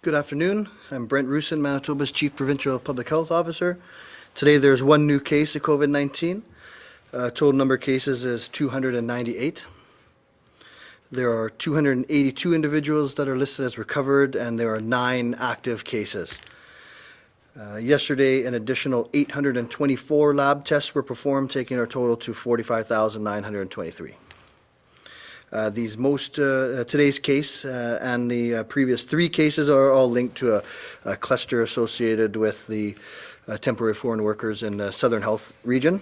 Good afternoon. I'm Brent Roussin, Manitoba's Chief Provincial Public Health Officer. Today there's one new case of COVID-19. Total number of cases is 298. There are 282 individuals that are listed as recovered, and there are 9 active cases. Yesterday, an additional 824 lab tests were performed, taking our total to 45,923. Today's case and the previous 3 cases are all linked to a cluster associated with the temporary foreign workers in the Southern Health region.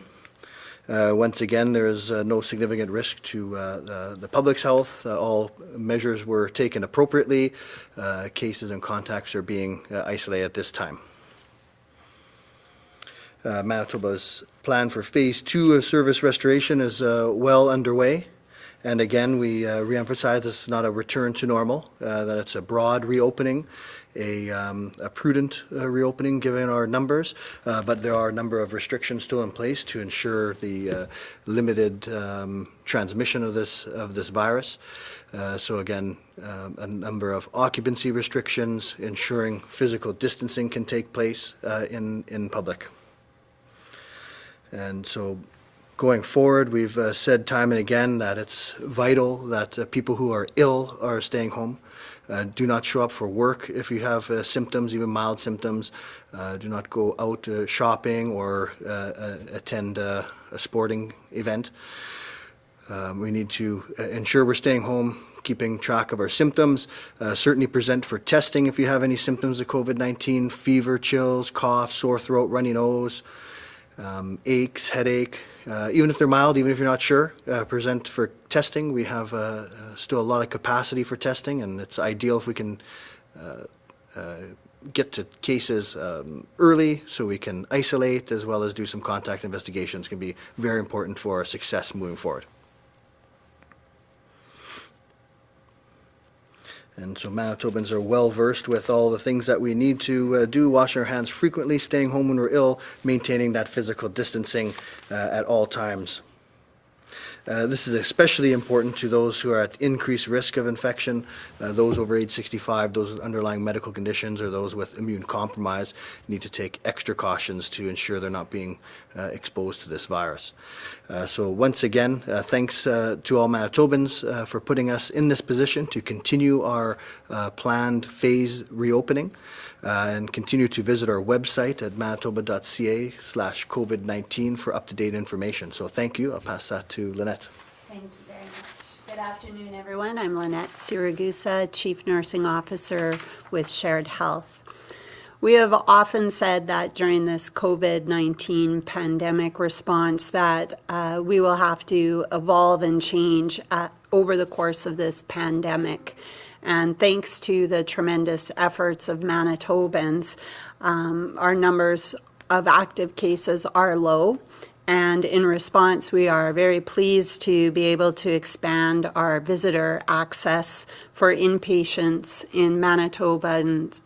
Once again, there is no significant risk to the public's health. All measures were taken appropriately. Cases and contacts are being isolated at this time. Manitoba's plan for Phase 2 of service restoration is well underway. And again, we reemphasize this is not a return to normal, that it's a broad reopening, a prudent reopening given our numbers, but there are a number of restrictions still in place to ensure the limited transmission of this virus. So again, a number of occupancy restrictions, ensuring physical distancing can take place in public. And so going forward, we've said time and again that it's vital that people who are ill are staying home. Do not show up for work if you have symptoms, even mild symptoms. Do not go out shopping or attend a sporting event. We need to ensure we're staying home, keeping track of our symptoms. Certainly present for testing if you have any symptoms of COVID-19, fever, chills, cough, sore throat, runny nose, aches, headache. Even if they're mild, even if you're not sure, present for testing. We have still a lot of capacity for testing, and it's ideal if we can get to cases early so we can isolate as well as do some contact investigations. It can be very important for our success moving forward. And so Manitobans are well versed with all the things that we need to do, washing our hands frequently, staying home when we're ill, maintaining that physical distancing at all times. This is especially important to those who are at increased risk of infection, those over age 65, those with underlying medical conditions, or those with immune compromise need to take extra cautions to ensure they're not being exposed to this virus. So once again, thanks to all Manitobans for putting us in this position to continue our planned phase reopening. And continue to visit our website at manitoba.ca/COVID-19 for up-to-date information. So thank you. I'll pass that to Lynette. Thank you very much. Good afternoon, everyone. I'm Lynette Siragusa, Chief Nursing Officer with Shared Health. We have often said that during this COVID-19 pandemic response that we will have to evolve and change over the course of this pandemic. And thanks to the tremendous efforts of Manitobans, our numbers of active cases are low. And in response, we are very pleased to be able to expand our visitor access for inpatients in Manitoba's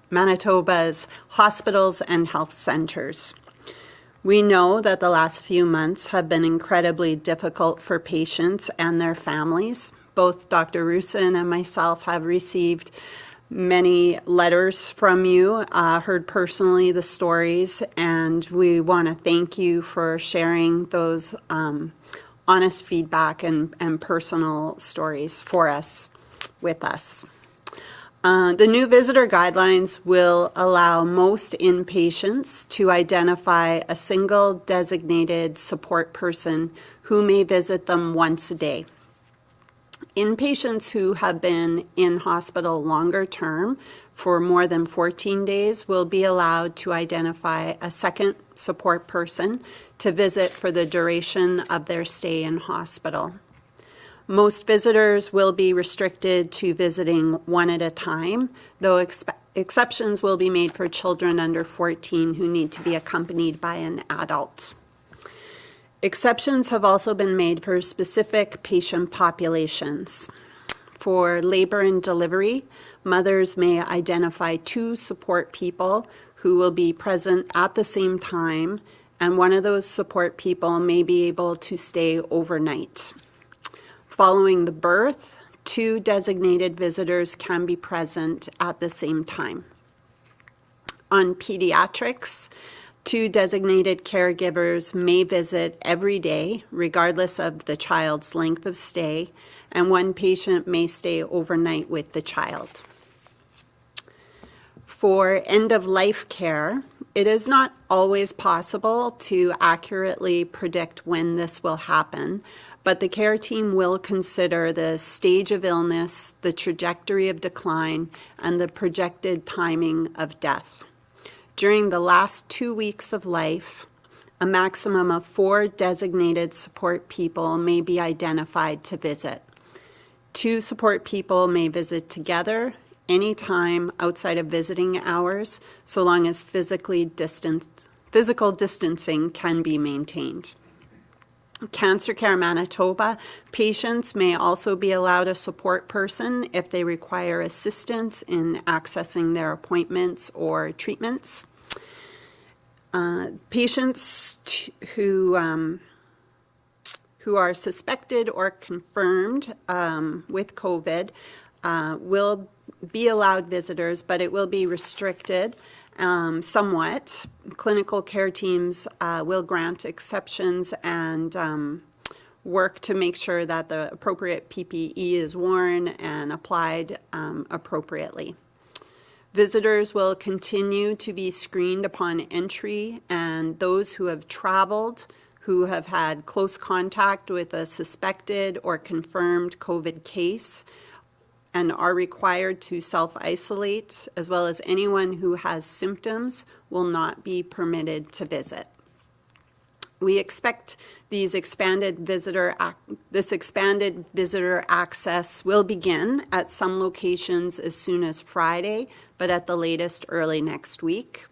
hospitals and health centers. We know that the last few months have been incredibly difficult for patients and their families. Both Dr. Roussin and myself have received many letters from you, heard personally the stories, and we want to thank you for sharing those honest feedback and personal stories with us. The new visitor guidelines will allow most inpatients to identify a single designated support person who may visit them once a day. Inpatients who have been in hospital longer term for more than 14 days will be allowed to identify a second support person to visit for the duration of their stay in hospital. Most visitors will be restricted to visiting one at a time, though exceptions will be made for children under 14 who need to be accompanied by an adult. Exceptions have also been made for specific patient populations. For labor and delivery, mothers may identify 2 support people who will be present at the same time, and one of those support people may be able to stay overnight. Following the birth, 2 designated visitors can be present at the same time. On pediatrics, 2 designated caregivers may visit every day, regardless of the child's length of stay, and 1 patient may stay overnight with the child. For end-of-life care, it is not always possible to accurately predict when this will happen, but the care team will consider the stage of illness, the trajectory of decline, and the projected timing of death. During the last 2 weeks of life, a maximum of 4 designated support people may be identified to visit. 2 support people may visit together anytime outside of visiting hours, so long as physical distancing can be maintained. Cancer Care Manitoba patients may also be allowed a support person if they require assistance in accessing their appointments or treatments. Patients who are suspected or confirmed with COVID will be allowed visitors, but it will be restricted somewhat. Clinical care teams will grant exceptions and work to make sure that the appropriate PPE is worn and applied appropriately. Visitors will continue to be screened upon entry, and those who have traveled, who have had close contact with a suspected or confirmed COVID case, and are required to self-isolate, as well as anyone who has symptoms, will not be permitted to visit. We expect this expanded visitor access will begin at some locations as soon as Friday, but at the latest early next week.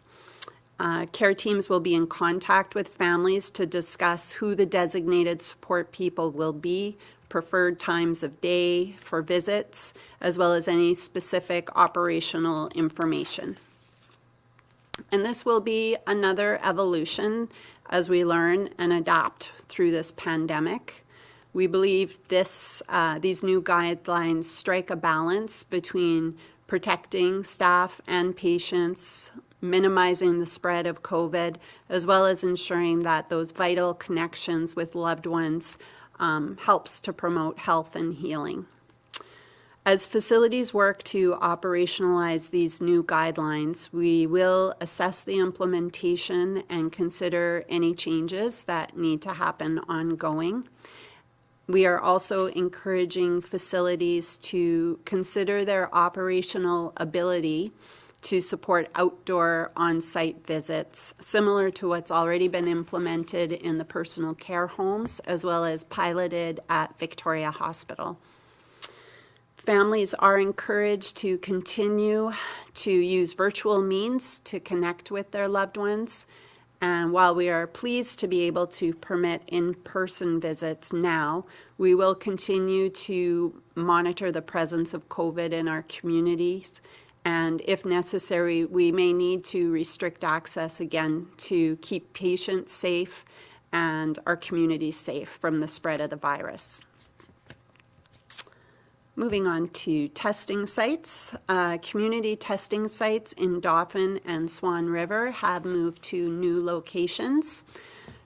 Care teams will be in contact with families to discuss who the designated support people will be, preferred times of day for visits, as well as any specific operational information. And this will be another evolution as we learn and adapt through this pandemic. We believe these new guidelines strike a balance between protecting staff and patients, minimizing the spread of COVID, as well as ensuring that those vital connections with loved ones helps to promote health and healing. As facilities work to operationalize these new guidelines, we will assess the implementation and consider any changes that need to happen ongoing. We are also encouraging facilities to consider their operational ability to support outdoor on-site visits, similar to what's already been implemented in the personal care homes, as well as piloted at Victoria Hospital. Families are encouraged to continue to use virtual means to connect with their loved ones. And while we are pleased to be able to permit in-person visits now, we will continue to monitor the presence of COVID in our communities. And if necessary, we may need to restrict access again to keep patients safe and our community safe from the spread of the virus. Moving on to testing sites. Community testing sites in Dauphin and Swan River have moved to new locations.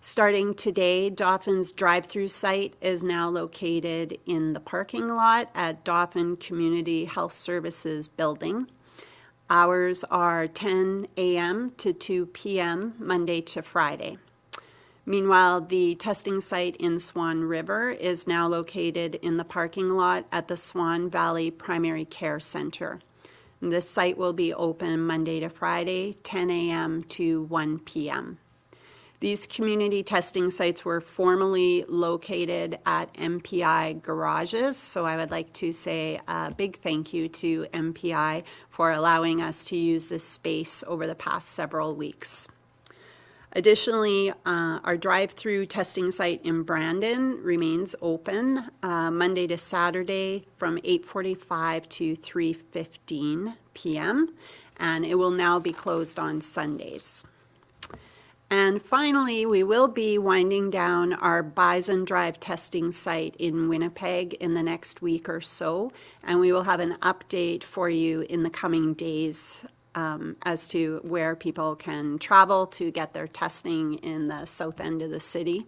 Starting today, Dauphin's drive-through site is now located in the parking lot at Dauphin Community Health Services Building. Hours are 10 a.m. to 2 p.m. Monday to Friday. Meanwhile, the testing site in Swan River is now located in the parking lot at the Swan Valley Primary Care Center. And this site will be open Monday to Friday, 10 a.m. to 1 p.m. These community testing sites were formerly located at MPI garages, so I would like to say a big thank you to MPI for allowing us to use this space over the past several weeks. Additionally, our drive-through testing site in Brandon remains open Monday to Saturday from 8:45 to 3:15 p.m., and it will now be closed on Sundays. And finally, we will be winding down our Bison Drive testing site in Winnipeg in the next week or so, and we will have an update for you in the coming days as to where people can travel to get their testing in the south end of the city.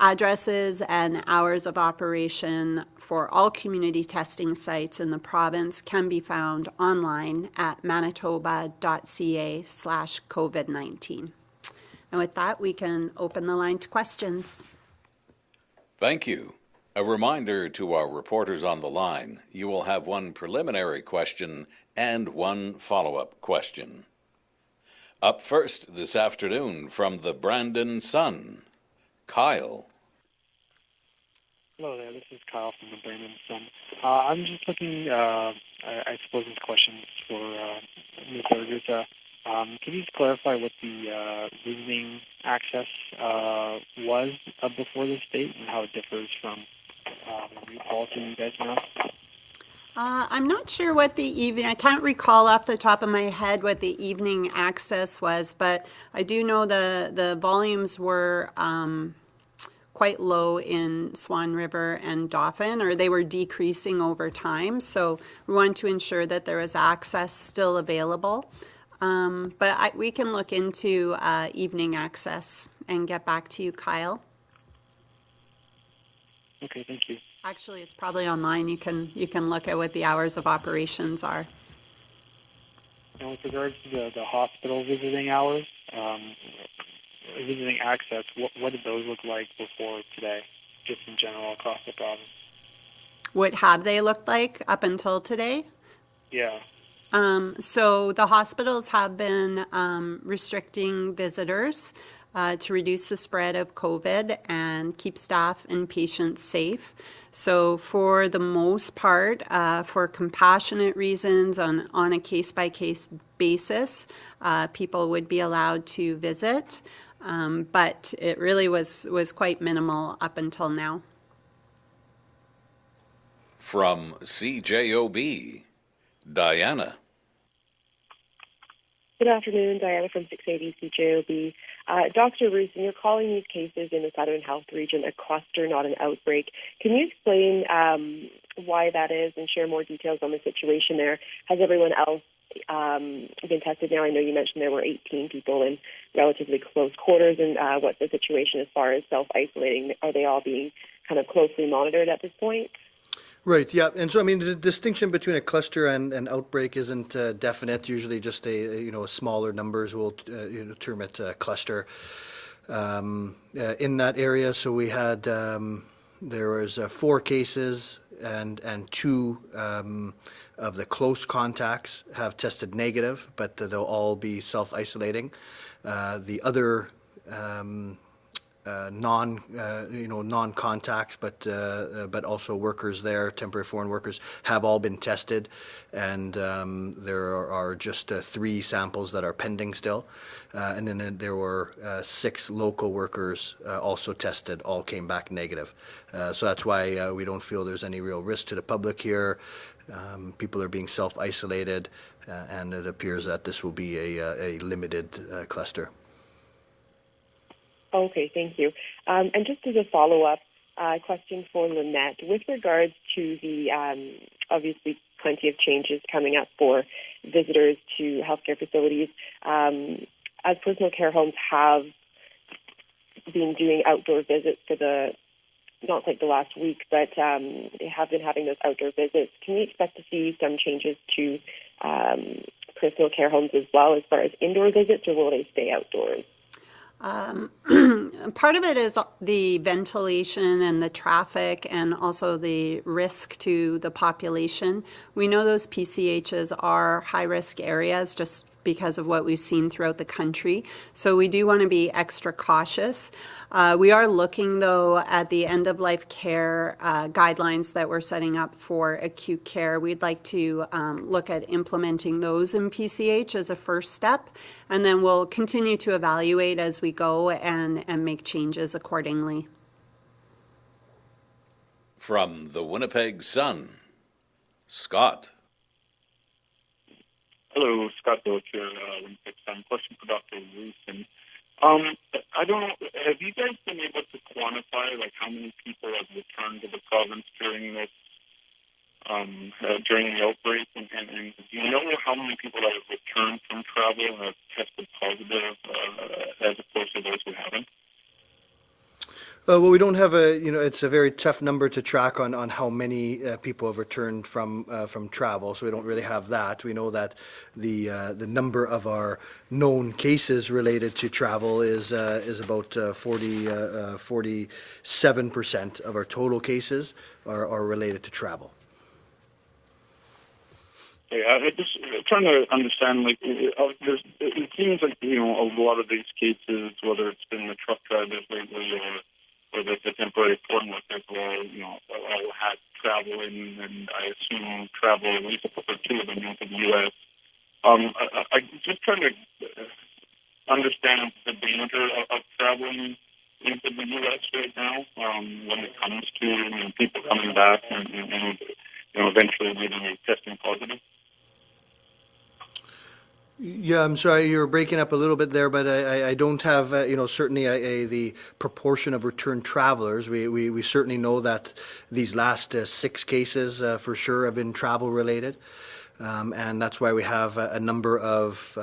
Addresses and hours of operation for all community testing sites in the province can be found online at manitoba.ca/COVID-19. And with that, we can open the line to questions. Thank you. A reminder to our reporters on the line, you will have one preliminary question and one follow-up question. Up first this afternoon from the Brandon Sun, Kyle. Hello there, this is Kyle from the Brandon Sun. I'm just looking, I suppose this question is for Ms. Arguta. Can you just clarify what the visiting access was before this date and how it differs from the new policy you guys have? I'm not sure what the evening, I can't recall off the top of my head what the evening access was, but I do know the volumes were quite low in Swan River and Dauphin, or they were decreasing over time. So we wanted to ensure that there was access still available. But we can look into evening access and get back to you, Kyle. Okay, thank you. Actually, it's probably online. You can look at what the hours of operations are. And with regards to the hospital visiting hours, visiting access, what did those look like before today, just in general across the province? What have they looked like up until today? Yeah. So the hospitals have been restricting visitors to reduce the spread of COVID and keep staff and patients safe. So for the most part, for compassionate reasons on a case-by-case basis, people would be allowed to visit. But it really was quite minimal up until now. From CJOB, Diana. Good afternoon, Diana from 680 CJOB. Dr. Roussin, you're calling these cases in the Southern Health Region a cluster, not an outbreak. Can you explain why that is and share more details on the situation there? Has everyone else been tested now? I know you mentioned there were 18 people in relatively close quarters, and what's the situation as far as self-isolating? Are they all being kind of closely monitored at this point? Right, yeah. And so, I mean, the distinction between a cluster and an outbreak isn't definite. Usually just a smaller numbers will term it a cluster in that area. So we had, there was 4 cases and 2 of the close contacts have tested negative, but they'll all be self-isolating. The other non-contacts, but also workers there, temporary foreign workers, have all been tested, and there are just 3 samples that are pending still, and then there were 6 local workers also tested, all came back negative. So that's why we don't feel there's any real risk to the public here. People are being self-isolated, and it appears that this will be a limited cluster. Okay, thank you. And just as a follow-up question for Lynette, with regards to the obviously plenty of changes coming up for visitors to healthcare facilities, as personal care homes have been doing outdoor visits for not quite the last week, but they have been having those outdoor visits. Can we expect to see some changes to personal care homes as well as far as indoor visits, or will they stay outdoors? Part of it is the ventilation and the traffic and also the risk to the population. We know those PCHs are high-risk areas just because of what we've seen throughout the country. So we do want to be extra cautious. We are looking, though, at the end-of-life care guidelines that we're setting up for acute care. We'd like to look at implementing those in PCH as a first step, and then we'll continue to evaluate as we go and make changes accordingly. From the Winnipeg Sun, Scott. Hello, Scott Doak here, Winnipeg Sun. Question for Dr. Roussin. I don't know, have you guys been able to quantify, like, how many people have returned to the province during this during the outbreak? And do you know how many people that have returned from travel have tested positive as opposed to those who haven't? Well, we don't have it's a very tough number to track on how many people have returned from travel, so we don't really have that. We know that the number of our known cases related to travel is about 47% of our total cases are related to travel. Yeah, I'm just trying to understand, like, it seems like, a lot of these cases, whether it's been the truck drivers lately or the temporary foreign workers, all had travel in, and I assume travel, at least for two of them, into the U.S. I'm just trying to understand the danger of traveling into the U.S. right now when it comes to people coming back and eventually maybe testing positive. Yeah, I'm sorry, you're breaking up a little bit there, but I don't have, certainly the proportion of returned travelers. We certainly know that these last 6 cases for sure have been travel related, and that's why we have a number of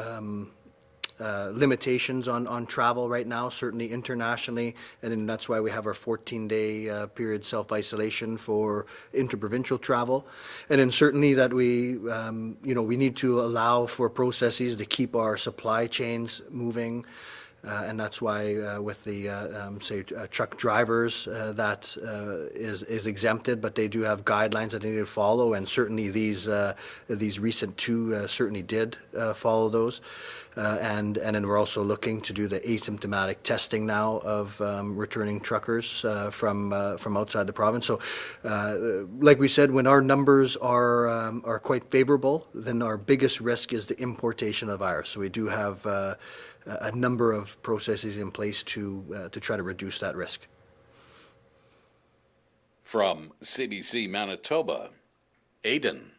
limitations on travel right now, certainly internationally, and then that's why we have our 14-day period self-isolation for interprovincial travel. And then certainly that we need to allow for processes to keep our supply chains moving. And that's why with the, truck drivers, that is exempted, but they do have guidelines that they need to follow, and certainly these recent 2 certainly did follow those. And then we're also looking to do the asymptomatic testing now of returning truckers from outside the province. So, like we said, when our numbers are quite favorable, then our biggest risk is the importation of the virus. So we do have a number of processes in place to try to reduce that risk. From CBC Manitoba, Aidan.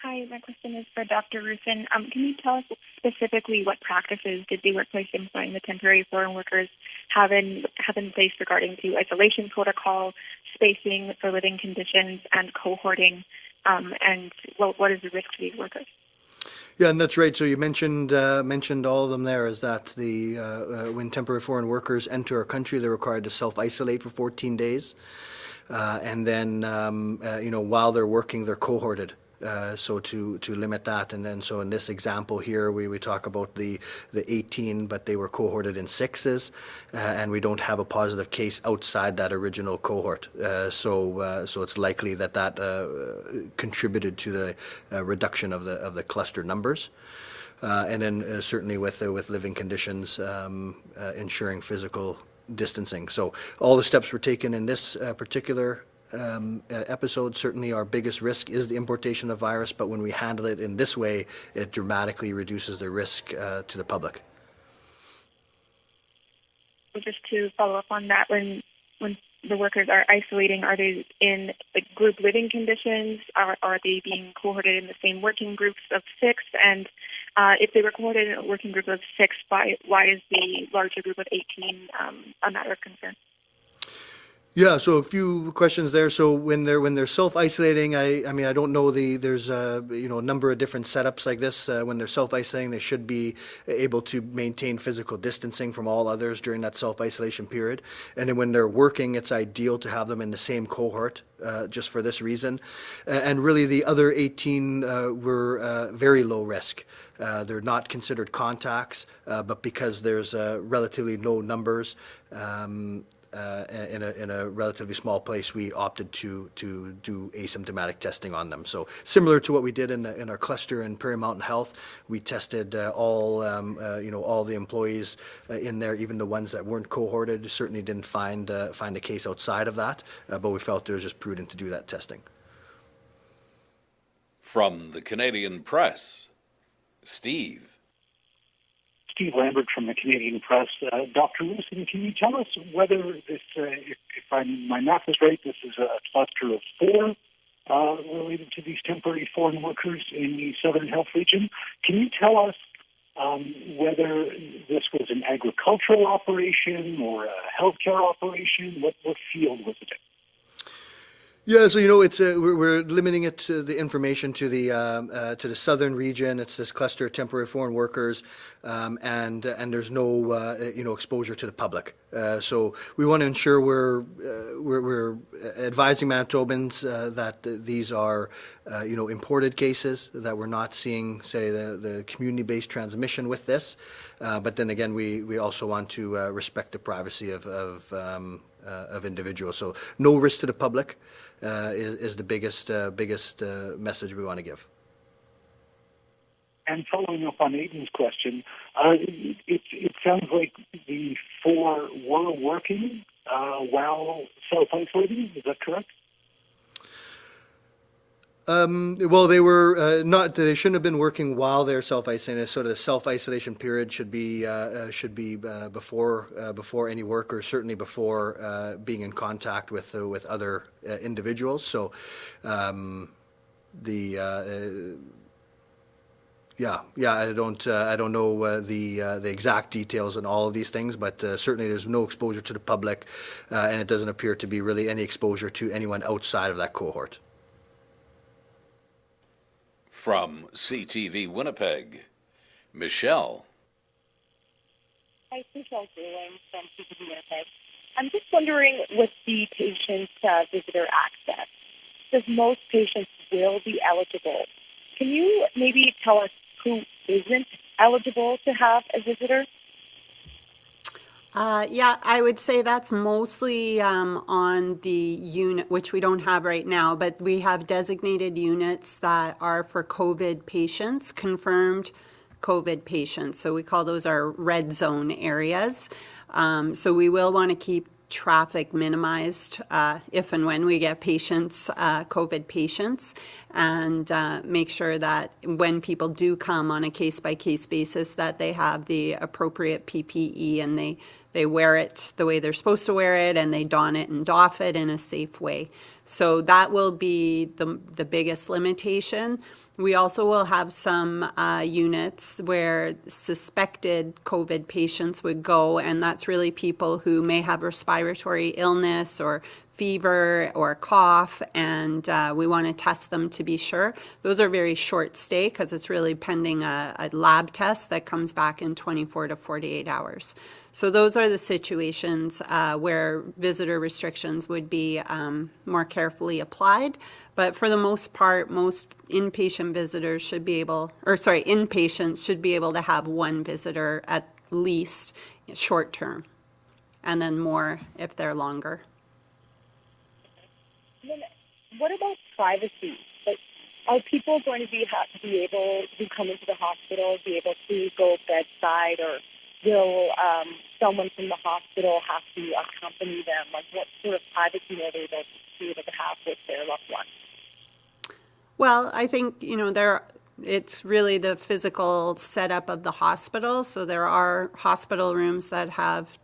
Hi, my question is for Dr. Roussin. Can you tell us specifically what practices did the workplace employing the temporary foreign workers have in place regarding to isolation protocol, spacing for living conditions, and cohorting, and what is the risk to these workers? Yeah, and that's right. So you mentioned all of them there. Is that when temporary foreign workers enter our country, they're required to self-isolate for 14 days, and then while they're working, they're cohorted. So to limit that, and then so in this example here, we talk about the 18, but they were cohorted in 6s, and we don't have a positive case outside that original cohort. So it's likely that contributed to the reduction of the cluster numbers, and then certainly with living conditions, ensuring physical distancing. So all the steps were taken in this particular episode. Certainly our biggest risk is the importation of virus, but when we handle it in this way, it dramatically reduces the risk to the public. Just to follow up on that, when the workers are isolating, are they in group living conditions? Are they being cohorted in the same working groups of 6? And if they were cohorted in a working group of 6, why is the larger group of 18 a matter of concern? Yeah, so a few questions there. So when they're self-isolating, I mean I don't know there's a number of different setups like this. When they're self-isolating, they should be able to maintain physical distancing from all others during that self-isolation period. And then when they're working, it's ideal to have them in the same cohort, just for this reason. And really, the other 18 were very low risk. They're not considered contacts, but because there's relatively low numbers. In a relatively small place, we opted to do asymptomatic testing on them. So similar to what we did in our cluster in Prairie Mountain Health, we tested all the employees in there, even the ones that weren't cohorted. Certainly didn't find a case outside of that, but we felt it was just prudent to do that testing. From the Canadian Press, Steve Lambert from the Canadian Press. Dr. Roussin, can you tell us whether this, if my math is right, this is a cluster of 4 related to these temporary foreign workers in the Southern Health Region? Can you tell us whether this was an agricultural operation or a healthcare operation? What field was it in? Yeah, so it's we're limiting it to the information to the southern region. It's this cluster of temporary foreign workers, and there's no exposure to the public. So we want to ensure we're advising Manitobans that these are imported cases, that we're not seeing, say, the community-based transmission with this. But then again, we also want to respect the privacy of individuals. So no risk to the public. Is the biggest message we want to give. And following up on Aidan's question, it sounds like the 4 were working while self-isolating. Is that correct? Well, they were not. They shouldn't have been working while they're self-isolating. Sort of the self-isolation period should be before any work, or certainly before being in contact with other individuals. So, I don't know the exact details on all of these things, but certainly there's no exposure to the public, and it doesn't appear to be really any exposure to anyone outside of that cohort. From CTV Winnipeg, Michelle. Hi, Michelle Grewing from CTV Winnipeg. I'm just wondering, with the patient visitor access, does most patients will be eligible? Can you maybe tell us who isn't eligible to have a visitor? I would say that's mostly on the unit, which we don't have right now, but we have designated units that are for COVID patients, confirmed COVID patients. So we call those our red zone areas. So we will want to keep traffic minimized if and when we get patients, COVID patients, and make sure that when people do come on a case-by-case basis that they have the appropriate PPE and they wear it the way they're supposed to wear it, and they don it and doff it in a safe way. So that will be the biggest limitation. We also will have some units where suspected COVID patients would go, and that's really people who may have respiratory illness or fever or cough, and we want to test them to be sure. Those are very short stay because it's really pending a lab test that comes back in 24 to 48 hours. So those are the situations where visitor restrictions would be more carefully applied. But for the most part, most inpatient visitors should be able, inpatients should be able to have one visitor at least short term, and then more if they're longer. Then what about privacy? Like, are people going to be able to come into the hospital, be able to go bedside, or will someone from the hospital have to accompany them? Like, what sort of privacy are they able to have with their loved one? Well, I think, it's really the physical setup of the hospital. So there are hospital rooms that have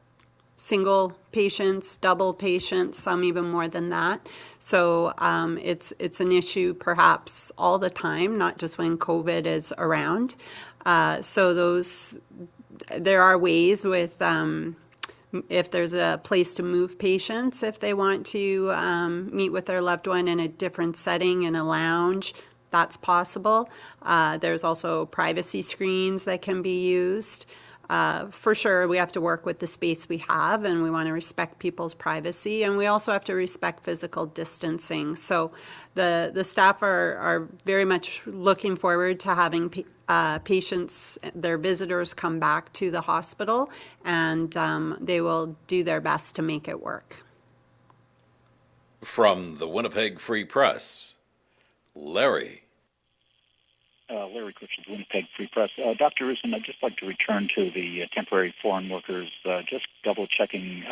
single patients, double patients, some even more than that. So it's an issue perhaps all the time, not just when COVID is around. So there are ways with if there's a place to move patients, if they want to meet with their loved one in a different setting, in a lounge, that's possible. There's also privacy screens that can be used. For sure, we have to work with the space we have, and we want to respect people's privacy, and we also have to respect physical distancing. So the staff are very much looking forward to having patients, their visitors, come back to the hospital, and they will do their best to make it work. From the Winnipeg Free Press, Larry. Larry Critchard, Winnipeg Free Press. Dr. Roussin, I'd just like to return to the temporary foreign workers, just double-checking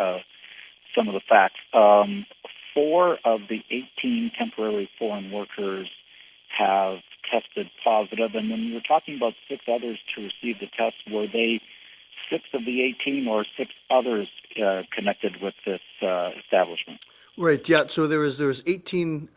some of the facts. 4 of the 18 temporary foreign workers have tested positive, and when you were talking about 6 others to receive the test, were they 6 of the 18 or 6 others connected with this establishment? Right, yeah, so there was 18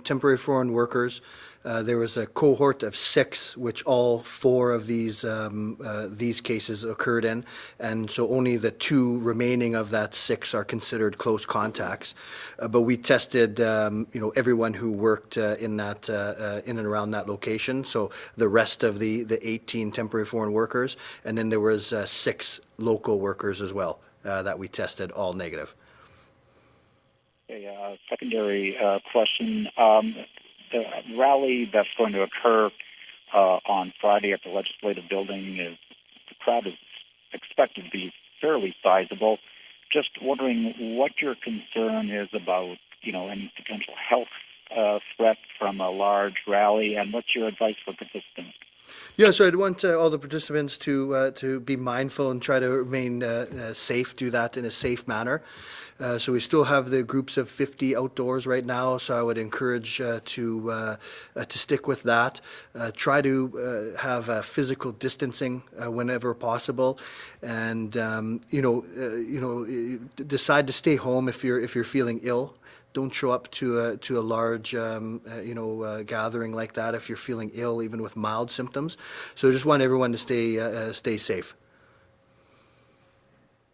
temporary foreign workers. There was a cohort of 6, which all 4 of these cases occurred in, and so only the 2 remaining of that 6 are considered close contacts. But we tested, everyone who worked in and around that location, so the rest of the 18 temporary foreign workers, and then there was 6 local workers as well that we tested, all negative. A secondary question. The rally that's going to occur on Friday at the Legislative Building, the crowd is expected to be fairly sizable. Just wondering what your concern is about, any potential health threat from a large rally, and what's your advice for participants? Yeah, so I'd want all the participants to be mindful and try to remain safe, do that in a safe manner. So we still have the groups of 50 outdoors right now, so I would encourage to stick with that. Try to have physical distancing whenever possible, and decide to stay home if you're feeling ill. Don't show up to a large, gathering like that if you're feeling ill, even with mild symptoms. So I just want everyone to stay safe.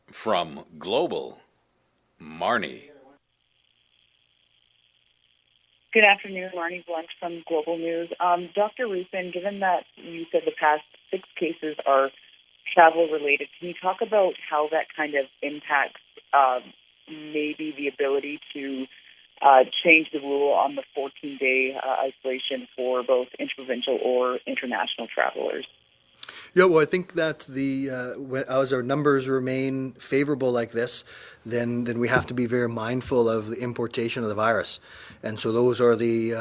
From Global, Marnie. Good afternoon, Marnie Blunt from Global News. Dr. Roussin, given that you said the past 6 cases are travel-related, can you talk about how that kind of impacts maybe the ability to change the rule on the 14-day isolation for both interprovincial or international travelers? Yeah, well, I think that as our numbers remain favorable like this, then we have to be very mindful of the importation of the virus, and so those are the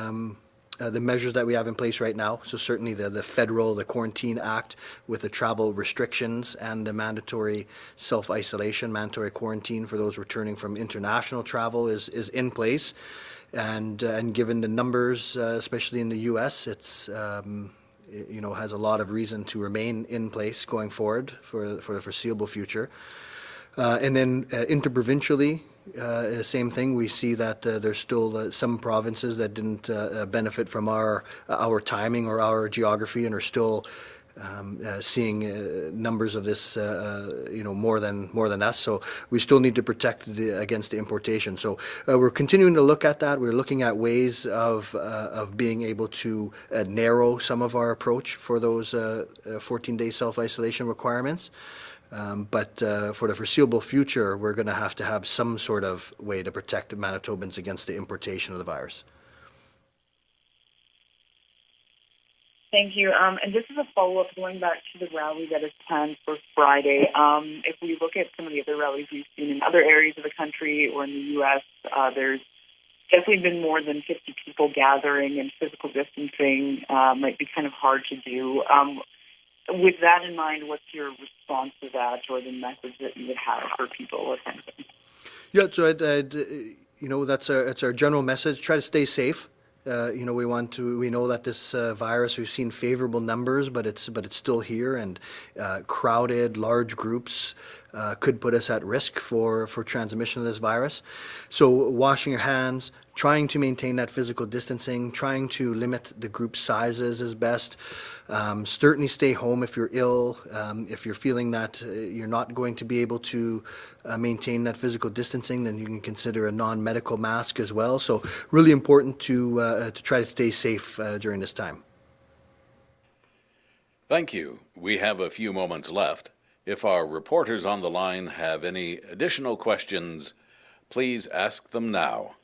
measures that we have in place right now. So certainly the Quarantine Act with the travel restrictions and the mandatory self-isolation, mandatory quarantine for those returning from international travel is in place, and given the numbers, especially in the U.S., it's has a lot of reason to remain in place going forward for the foreseeable future. And then interprovincially, same thing. We see that there's still some provinces that didn't benefit from our timing or our geography and are still seeing numbers of this, more than us. So we still need to protect against the importation. So we're continuing to look at that. We're looking at ways of being able to narrow some of our approach for those 14-day self-isolation requirements. But for the foreseeable future, we're going to have some sort of way to protect Manitobans against the importation of the virus. Thank you. And this is a follow-up going back to the rally that is planned for Friday. If we look at some of the other rallies we've seen in other areas of the country or in the U.S., there's definitely been more than 50 people gathering, and physical distancing might be kind of hard to do. With that in mind, what's your response to that, or the message that you would have for people attending? Yeah, so that's our general message. Try to stay safe. We know that this virus, we've seen favorable numbers, but it's still here, and crowded, large groups could put us at risk for transmission of this virus. So washing your hands, trying to maintain that physical distancing, trying to limit the group sizes is best. Certainly stay home if you're ill. If you're feeling that you're not going to be able to maintain that physical distancing, then you can consider a non-medical mask as well. So really important to try to stay safe during this time. Thank you. We have a few moments left. If our reporters on the line have any additional questions, please ask them now.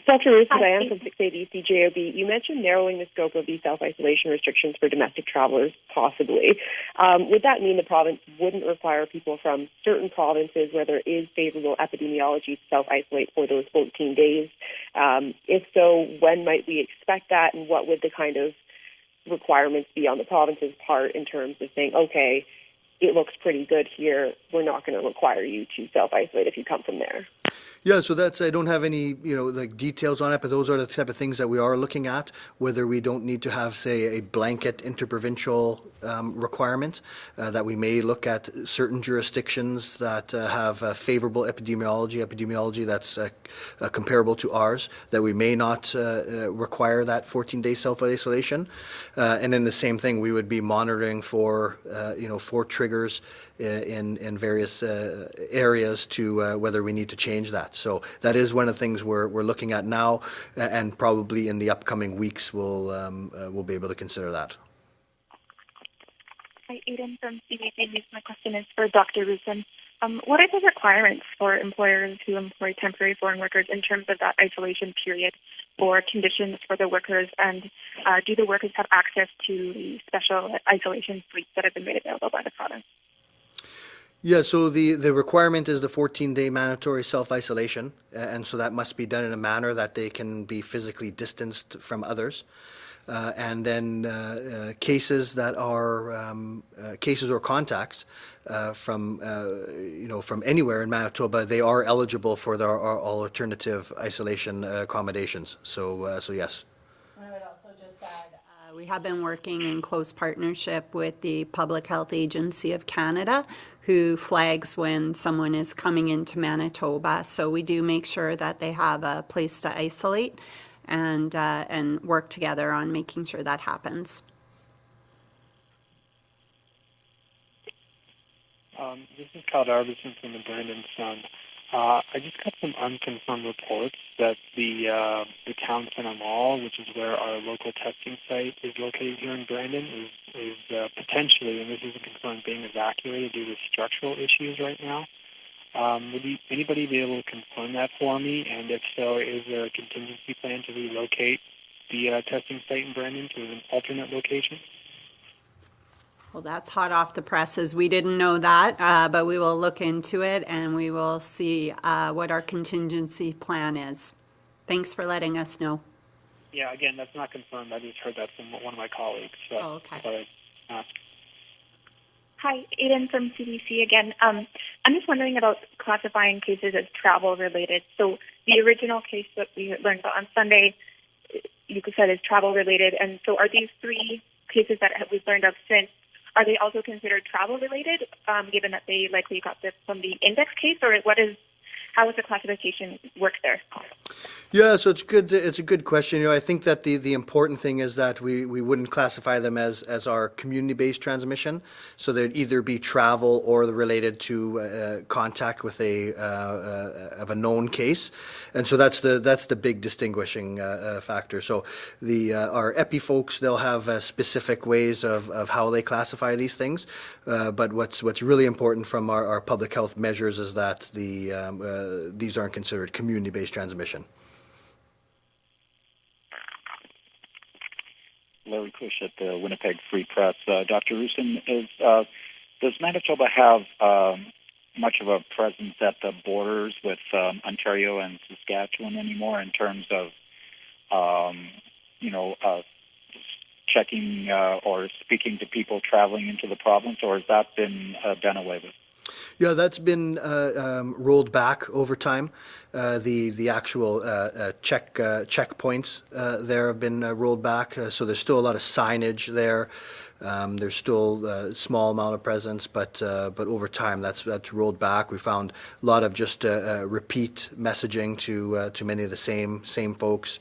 Dr. Roussin, I am from 680 CJOB. You mentioned narrowing the scope of these self-isolation restrictions for domestic travelers, possibly. Would that mean the province wouldn't require people from certain provinces where there is favorable epidemiology to self-isolate for those 14 days? If so, when might we expect that, and what would the kind of requirements be on the province's part in terms of saying, okay, it looks pretty good here, we're not going to require you to self-isolate if you come from there? Yeah, so that's, I don't have any, like details on it, but those are the type of things that we are looking at, whether we don't need to have, say, a blanket interprovincial requirement, that we may look at certain jurisdictions that have favorable epidemiology that's comparable to ours, that we may not require that 14-day self-isolation. And then the same thing, we would be monitoring for, for triggers in various areas to whether we need to change that. So that is one of the things we're looking at now, and probably in the upcoming weeks we'll be able to consider that. Hi, Aiden from CBC. My question is for Dr. Roussin. What are the requirements for employers who employ temporary foreign workers in terms of that isolation period for conditions for the workers, and do the workers have access to the special isolation suites that have been made available by the province? Yeah, so the requirement is the 14-day mandatory self-isolation, and so that must be done in a manner that they can be physically distanced from others. And then cases that are cases or contacts from from anywhere in Manitoba, they are eligible for their alternative isolation accommodations. So yes. I would also just add, we have been working in close partnership with the Public Health Agency of Canada, who flags when someone is coming into Manitoba. So we do make sure that they have a place to isolate, and work together on making sure that happens. This is Kyle Darvison from the Brandon Sun. I just got some unconfirmed reports that the town center mall, which is where our local testing site is located here in Brandon, is potentially, and this isn't confirmed, being evacuated due to structural issues right now. Would anybody be able to confirm that for me? And if so, is there a contingency plan to relocate the testing site in Brandon to an alternate location? Well, that's hot off the presses. We didn't know that, but we will look into it and we will see what our contingency plan is. Thanks for letting us know. Yeah, again, that's not confirmed. I just heard that from one of my colleagues. So okay. I thought I'd ask. Hi, Aiden from CDC again. I'm just wondering about classifying cases as travel-related. So the original case that we learned about on Sunday, you said is travel-related. And so are these three cases that we've learned of since, are they also considered travel-related, given that they likely got this from the index case, or how does the classification work there? Yeah, so it's good. It's a good question. I think that the important thing is that we wouldn't classify them as our community-based transmission. So they'd either be travel or related to contact with of a known case, and so that's the big distinguishing factor. So our EPI folks, they'll have specific ways of how they classify these things, but what's really important from our public health measures is that these aren't considered community-based transmission. Larry Cush at the Winnipeg Free Press. Dr. Roussin, does Manitoba have much of a presence at the borders with Ontario and Saskatchewan anymore in terms of, checking or speaking to people traveling into the province, or has that been done away with? Yeah, that's been rolled back over time. The actual checkpoints there have been rolled back, so there's still a lot of signage there. There's still a small amount of presence, but over time that's rolled back. We found a lot of just repeat messaging to many of the same folks.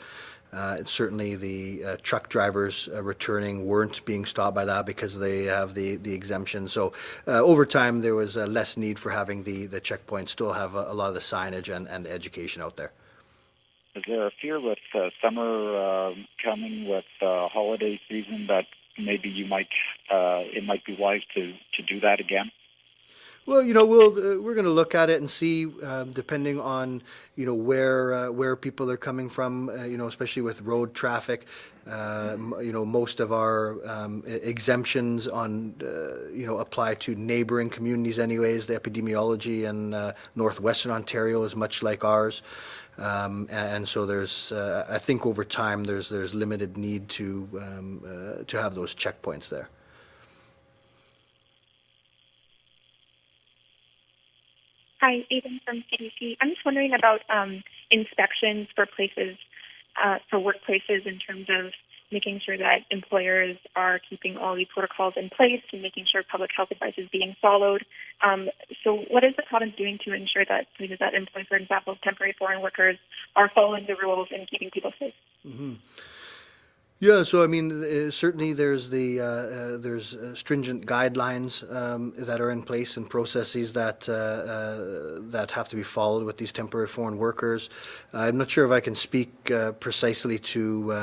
Certainly the truck drivers returning weren't being stopped by that because they have the exemption. So over time there was less need for having the checkpoints. Still have a lot of the signage and education out there. Is there a fear with summer coming, with holiday season, that maybe it might be wise to do that again? Well, we're going to look at it and see, depending on, where people are coming from, especially with road traffic. Most of our exemptions apply to neighboring communities anyways. The epidemiology in northwestern Ontario is much like ours. And so there's, I think over time, there's limited need to have those checkpoints there. Hi, Aidan from CDC. I'm just wondering about inspections for places, for workplaces in terms of making sure that employers are keeping all the protocols in place and making sure public health advice is being followed. So what is the province doing to ensure that places that employ, for example, temporary foreign workers are following the rules and keeping people safe? Mm-hmm. Yeah, so I mean, certainly there's stringent guidelines that are in place and processes that have to be followed with these temporary foreign workers. I'm not sure if I can speak precisely to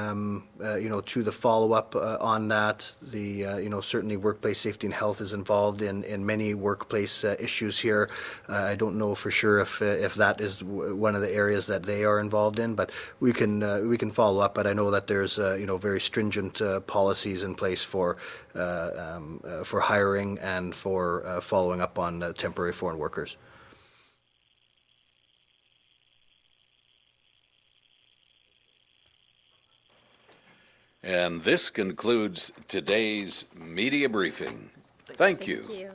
to the follow up on that. Certainly workplace safety and health is involved in many workplace issues here. I don't know for sure if that is one of the areas that they are involved in, but we can follow up. But I know that there's very stringent policies in place for hiring and for following up on temporary foreign workers. And this concludes today's media briefing. Thank you.